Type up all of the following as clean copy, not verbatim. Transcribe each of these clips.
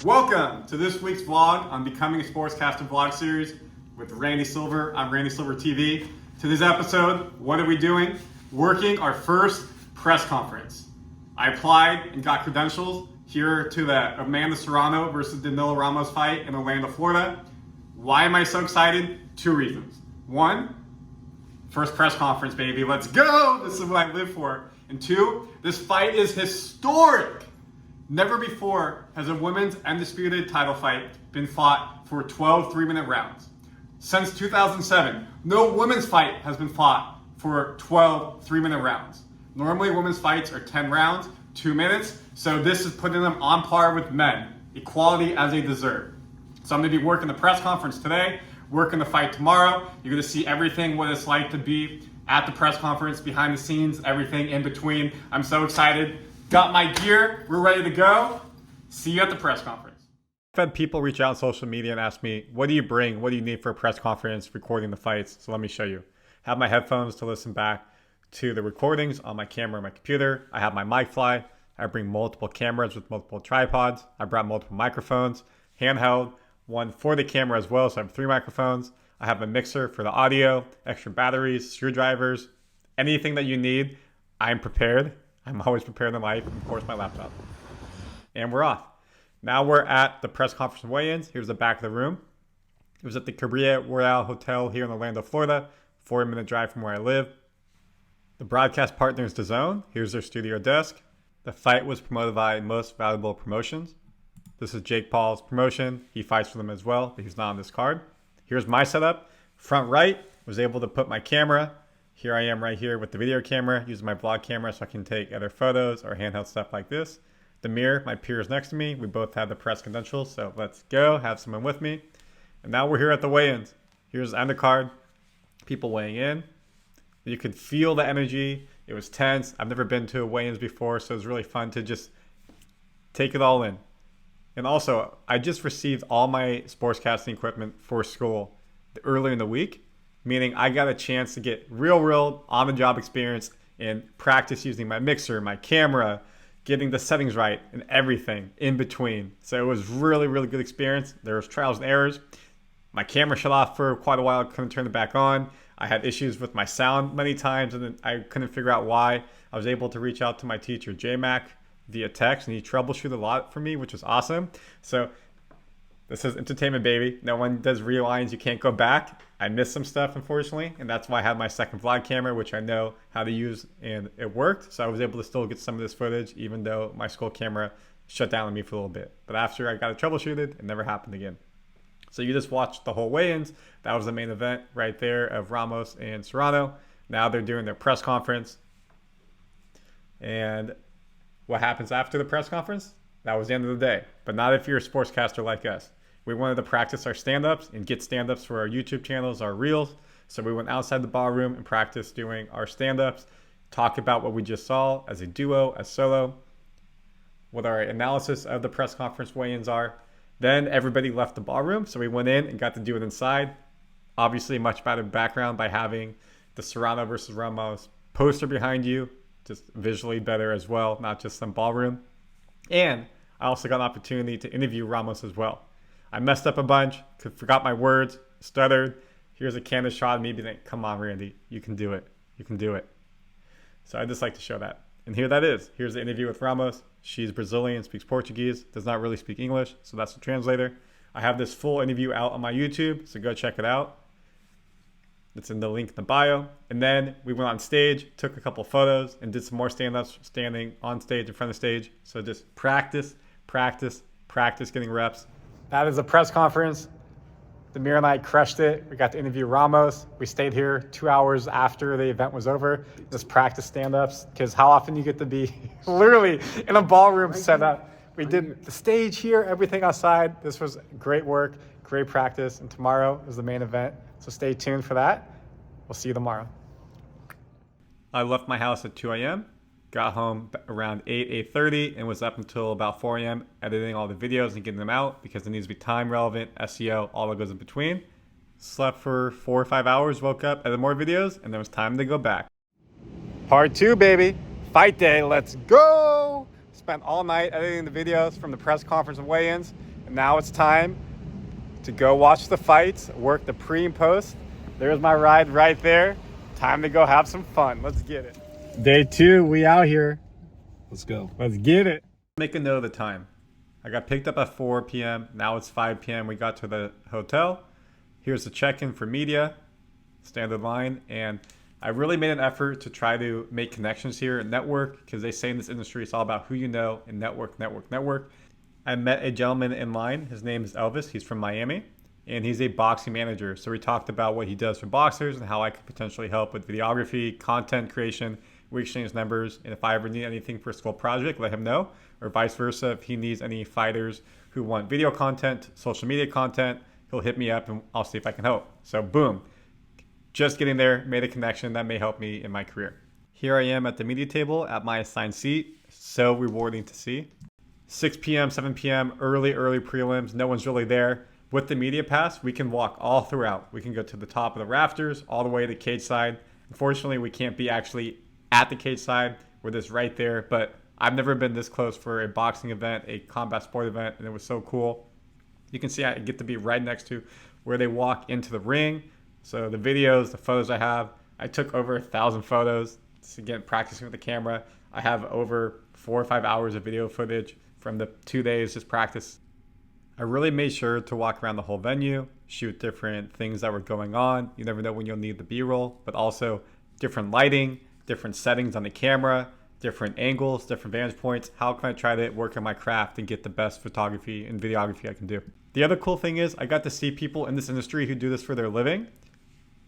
Welcome to this week's vlog on Becoming a Sportscaster vlog series with Randy Silver on Randy Silver TV. To this episode, what are we doing? Working our first press conference. I applied and got credentials here to the Amanda Serrano versus Danila Ramos fight in Orlando, Florida. Why am I so excited? Two reasons. One, first press conference, baby. Let's go! This is what I live for. And two, this fight is historic. Never before has a women's undisputed title fight been fought for 12 3-minute rounds. Since 2007, no women's fight has been fought for 12 3-minute rounds. Normally, women's fights are 10 rounds, 2 minutes, so this is putting them on par with men, equality as they deserve. So I'm going to be working the press conference today, working the fight tomorrow. You're going to see everything, what it's like to be at the press conference, behind the scenes, everything in between. I'm so excited. Got my gear, we're ready to go. See you at the press conference. I've had people reach out on social media and ask me, what do you bring? What do you need for a press conference recording the fights? So let me show you. I have my headphones to listen back to the recordings on my camera and my computer. I have my mic fly. I bring multiple cameras with multiple tripods. I brought multiple microphones, handheld, one for the camera as well. So I have 3 microphones. I have a mixer for the audio, extra batteries, screwdrivers, anything that you need. I'm prepared. I'm always prepared in life, and of course my laptop. And we're off. Now we're at the press conference weigh-ins. Here's the back of the room. It was at the Cabrera Royale Hotel here in Orlando, Florida, 40-minute drive from where I live. The broadcast partner is DAZN. Here's their studio desk. The fight was promoted by Most Valuable Promotions. This is Jake Paul's promotion. He fights for them as well, but he's not on this card. Here's my setup. Front right, was able to put my camera. Here I am right here with the video camera, using my vlog camera so I can take other photos or handheld stuff like this. The mirror, my peer is next to me. We both have the press credentials, so let's go, have someone with me. And now we're here at the weigh-ins. Here's the undercard, people weighing in. You could feel the energy. It was tense. I've never been to a weigh-ins before, so it was really fun to just take it all in. And also, I just received all my sportscasting equipment for school earlier in the week. Meaning I got a chance to get real on-the-job experience and practice using my mixer, my camera, getting the settings right, and everything in between. So it was really good experience. There was trials and errors. My camera shut off for quite a while. I couldn't turn it back on. I had issues with my sound many times, and then I couldn't figure out why. I was able to reach out to my teacher, JMac, via text, and he troubleshooted a lot for me, which was awesome. So this is entertainment, baby. No one does realigns. You can't go back. I missed some stuff, unfortunately, and that's why I had my second vlog camera, which I know how to use, and it worked. So I was able to still get some of this footage, even though my school camera shut down on me for a little bit. But after I got it troubleshooted, it never happened again. So you just watched the whole weigh-ins. That was the main event right there of Ramos and Serrano. Now they're doing their press conference. And what happens after the press conference? That was the end of the day. But not if you're a sportscaster like us. We wanted to practice our stand-ups and get stand-ups for our YouTube channels, our reels. So we went outside the ballroom and practiced doing our stand-ups, talk about what we just saw as a duo, as solo, what our analysis of the press conference weigh-ins are. Then everybody left the ballroom, so we went in and got to do it inside. Obviously, much better background by having the Serrano versus Ramos poster behind you, just visually better as well, not just some ballroom. And I also got an opportunity to interview Ramos as well. I messed up a bunch, forgot my words, stuttered. Here's a candid shot of me being like, come on, Randy, you can do it. You can do it. So I just like to show that. And here that is. Here's the interview with Ramos. She's Brazilian, speaks Portuguese, does not really speak English, so that's the translator. I have this full interview out on my YouTube, so go check it out. It's in the link in the bio. And then we went on stage, took a couple photos, and did some more stand-ups standing on stage in front of the stage. So just practice getting reps. That is a press conference. Demir and I crushed it. We got to interview Ramos. We stayed here 2 hours after the event was over. Just practice stand-ups, because how often you get to be literally in a ballroom set up. We did the stage here, everything outside. This was great work, great practice. And tomorrow is the main event. So stay tuned for that. We'll see you tomorrow. I left my house at 2 a.m. Got home around 8:30, and was up until about 4 a.m. editing all the videos and getting them out because it needs to be time relevant, SEO, all that goes in between. Slept for 4 or 5 hours, woke up, edited more videos, and then it was time to go back. Part 2, baby. Fight day. Let's go. spent all night editing the videos from the press conference and weigh-ins, and now it's time to go watch the fights, work the pre and post. There's my ride right there. Time to go have some fun. Let's get it. Day 2, we out here. Let's go. Let's get it. Make a note of the time. I got picked up at 4 p.m. Now it's 5 p.m. We got to the hotel. Here's the check-in for media, standard line, and I really made an effort to try to make connections here and network, because they say in this industry it's all about who you know and network. I met a gentleman in line. His name is Elvis. He's from Miami, and he's a boxing manager. So we talked about what he does for boxers and how I could potentially help with videography, content creation. We exchanged numbers, and if I ever need anything for a school project, let him know, or vice versa. If he needs any fighters who want video content, social media content, he'll hit me up and I'll see if I can help. So boom. Just getting there, made a connection that may help me in my career. Here I am at the media table at my assigned seat. So rewarding to see. 6 p.m., 7 p.m., early prelims. No one's really there. With the media pass, we can walk all throughout. We can go to the top of the rafters, all the way to cage side. Unfortunately, we can't be actually at the cage side. We're just right there. But I've never been this close for a boxing event, a combat sport event, and it was so cool. You can see I get to be right next to where they walk into the ring. So the videos, the photos I took over 1,000 photos. Again, practicing with the camera. I have over 4 or 5 hours of video footage from the 2 days just practice. I really made sure to walk around the whole venue, shoot different things that were going on. You never know when you'll need the B-roll, but also different lighting, different settings on the camera, different angles, different vantage points. How can I try to work on my craft and get the best photography and videography I can do? The other cool thing is I got to see people in this industry who do this for their living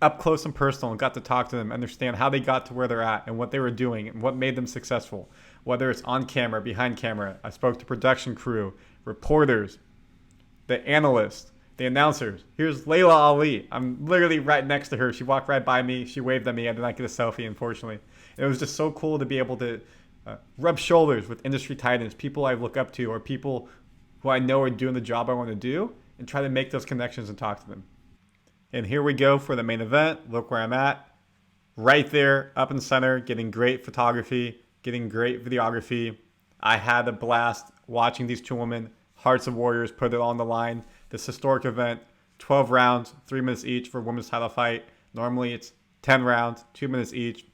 up close and personal, and got to talk to them, understand how they got to where they're at and what they were doing and what made them successful, whether it's on camera, behind camera. I spoke to production crew, reporters, the analysts, the announcers. Here's Layla Ali. I'm literally right next to her. She walked right by me. She waved at me. I did not get a selfie, unfortunately. It was just so cool to be able to rub shoulders with industry titans, people I look up to, or people who I know are doing the job I want to do, and try to make those connections and talk to them. And here we go for the main event. Look where I'm at. Right there, up in the center, getting great photography, getting great videography. I had a blast watching these two women, Hearts of Warriors, put it on the line. This historic event, 12 rounds, 3 minutes each for a women's title fight. Normally it's 10 rounds, 2 minutes each.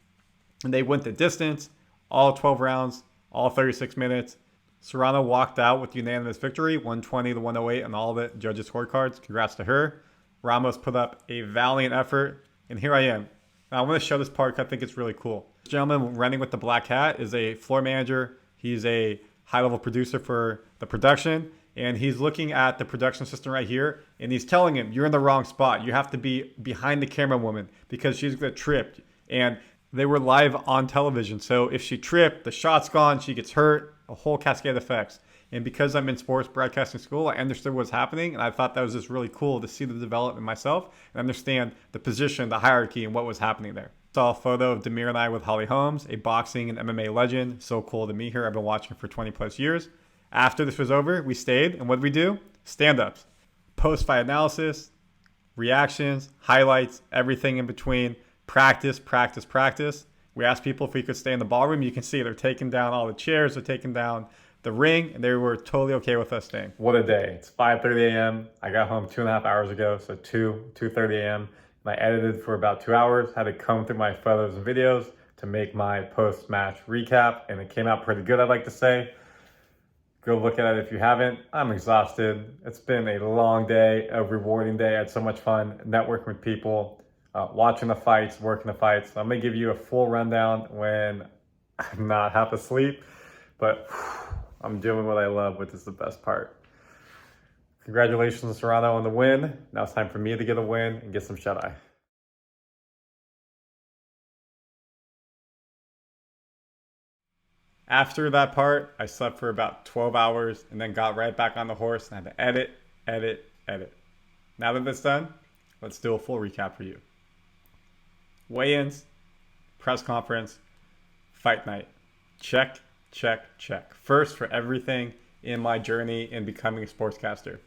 And they went the distance, all 12 rounds, all 36 minutes. Serrano walked out with unanimous victory, 120 to 108 on all the judges' scorecards. Congrats to her. Ramos put up a valiant effort, and here I am. Now, I want to show this part because I think it's really cool. This gentleman running with the black hat is a floor manager. He's a high-level producer for the production, and he's looking at the production system right here, and he's telling him, you're in the wrong spot. You have to be behind the camera woman because she's going to trip. And they were live on television, so if she tripped, the shot's gone, she gets hurt, a whole cascade of effects. And because I'm in sports broadcasting school, I understood what was happening, and I thought that was just really cool to see the development myself and understand the position, the hierarchy, and what was happening there. Saw a photo of Demir and I with Holly Holmes, a boxing and MMA legend. So cool to meet her. I've been watching for 20 plus years. After this was over, we stayed, and what did we do? Stand-ups, post-fight analysis, reactions, highlights, everything in between. Practice. We asked people if we could stay in the ballroom. You can see they're taking down all the chairs, they're taking down the ring, and they were totally okay with us staying. What a day. It's 5:30 a.m. I got home 2.5 hours ago, so 2:30 a.m. And I edited for about 2 hours, had to comb through my photos and videos to make my post-match recap, and it came out pretty good, I'd like to say. Go look at it if you haven't. I'm exhausted. It's been a long day, a rewarding day. I had so much fun networking with people, watching the fights, working the fights. I'm gonna give you a full rundown when I'm not half asleep, but I'm doing what I love, which is the best part. Congratulations, Serrano, on the win. Now it's time for me to get a win and get some shut-eye. After that part, I slept for about 12 hours and then got right back on the horse and had to edit. Now that that's done, let's do a full recap for you. Weigh-ins, press conference, fight night. Check. First for everything in my journey in becoming a sportscaster.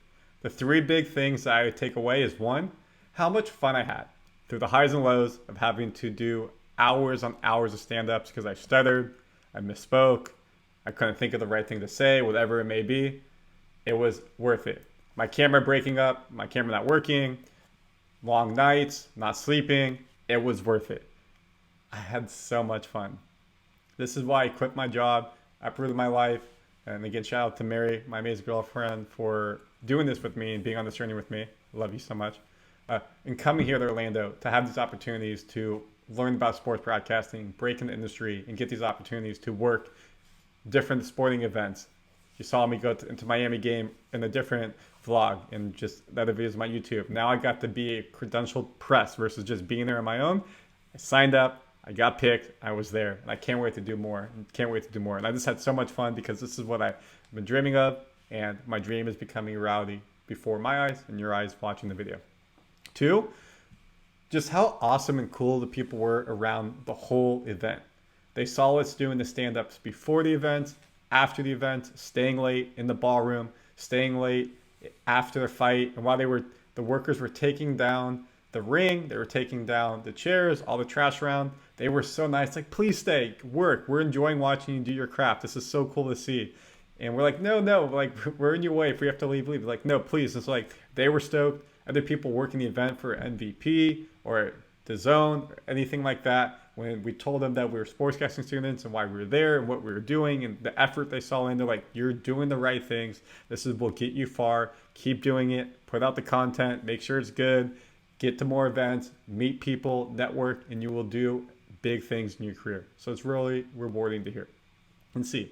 The 3 big things that I would take away is 1, how much fun I had through the highs and lows of having to do hours on hours of stand-ups because I stuttered, I misspoke, I couldn't think of the right thing to say, whatever it may be. It was worth it. My camera breaking up, my camera not working, long nights, not sleeping. It was worth it. I had so much fun. This is why I quit my job, uprooted my life. And again, shout out to Mary, my amazing girlfriend, for doing this with me and being on this journey with me. I love you so much. And coming here to Orlando to have these opportunities to learn about sports broadcasting, break in the industry, and get these opportunities to work different sporting events. You saw me go into Miami game in a different vlog and just the other videos on my YouTube. Now I got to be a credentialed press versus just being there on my own. I signed up, I got picked, I was there, and I can't wait to do more. And I just had so much fun because this is what I've been dreaming of, and my dream is becoming a reality before my eyes and your eyes watching the video. 2, just how awesome and cool the people were around the whole event. They saw us doing the stand-ups before the event, after the event, staying late in the ballroom, staying late after the fight, and while the workers were taking down the ring, they were taking down the chairs, all the trash around. They were so nice, like, please stay, work. We're enjoying watching you do your craft. This is so cool to see. And we're like, no, like, we're in your way. If we have to leave. Like, no, please. It's like, they were stoked. Other people working the event for MVP or the zone or anything like that. When we told them that we were sportscasting students and why we were there and what we were doing and the effort they saw in, they're like, you're doing the right things. This will get you far. Keep doing it. Put out the content. Make sure it's good. Get to more events. Meet people. Network. And you will do big things in your career. So it's really rewarding to hear and see.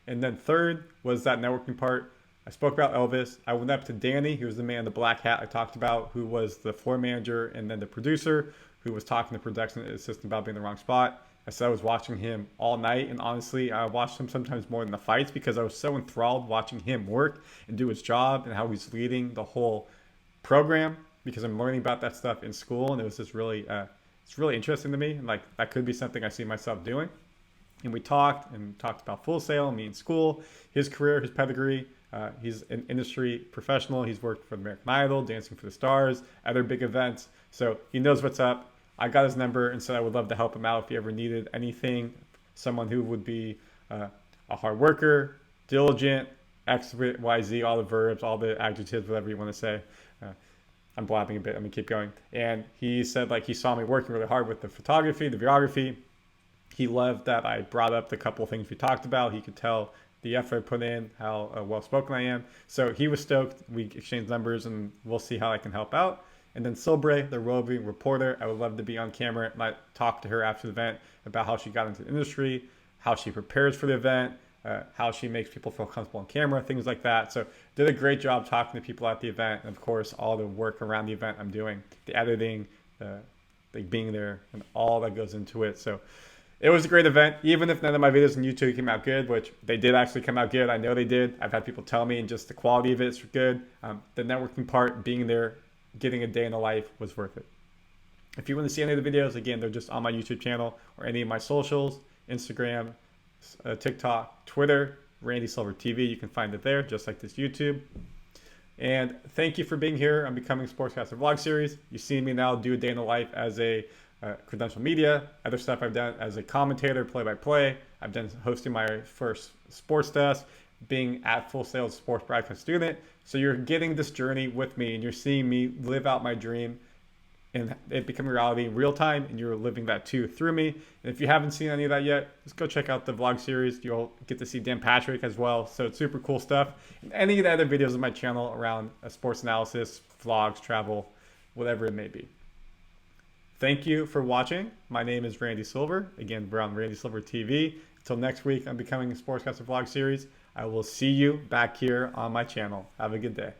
And then 3rd was that networking part. I spoke about Elvis. I went up to Danny, who was the man in the black hat I talked about, who was the floor manager, and then the producer, who was talking to the production assistant about being in the wrong spot. I said I was watching him all night, and honestly, I watched him sometimes more than the fights because I was so enthralled watching him work and do his job and how he's leading the whole program, because I'm learning about that stuff in school, and it was just really, it's really interesting to me, and like that could be something I see myself doing. And we talked about Full Sail, me in school, his career, his pedigree. He's an industry professional. He's worked for American Idol, Dancing for the Stars, other big events. So he knows what's up. I got his number and said I would love to help him out if he ever needed anything. Someone who would be a hard worker, diligent, X, Y, Z, all the verbs, all the adjectives, whatever you want to say. I'm blabbing a bit. I'm going to keep going. And he said like he saw me working really hard with the photography, the videography. He loved that I brought up the couple of things we talked about. He could tell the effort I put in, how well-spoken I am. So he was stoked. We exchanged numbers, and we'll see how I can help out. And then Silbre, the roving reporter, I would love to be on camera. I might talk to her after the event about how she got into the industry, how she prepares for the event, how she makes people feel comfortable on camera, things like that. So did a great job talking to people at the event. And of course, all the work around the event I'm doing, the editing, like being there, and all that goes into it. So it was a great event, even if none of my videos on YouTube came out good, which they did actually come out good. I know they did. I've had people tell me, and just the quality of it is good. The networking part, being there, getting a day in the life was worth it. If you want to see any of the videos, again, they're just on my YouTube channel or any of my socials, Instagram, TikTok, Twitter, Randy Silver TV. You can find it there, just like this YouTube. And thank you for being here on Becoming a Sportscaster vlog series. You see me now do a day in the life as a credential media, other stuff I've done as a commentator, play-by-play. I've done hosting my first sports desk, being at Full Sail sports broadcast student. So you're getting this journey with me, and you're seeing me live out my dream and it becoming reality in real time, and you're living that too through me. And if you haven't seen any of that yet, just go check out the vlog series. You'll get to see Dan Patrick as well. So it's super cool stuff. And any of the other videos on my channel around sports analysis, vlogs, travel, whatever it may be. Thank you for watching. My name is Randy Silver. Again, we're on Randy Silver TV. Until next week on Becoming a Sportscaster vlog series, I will see you back here on my channel. Have a good day.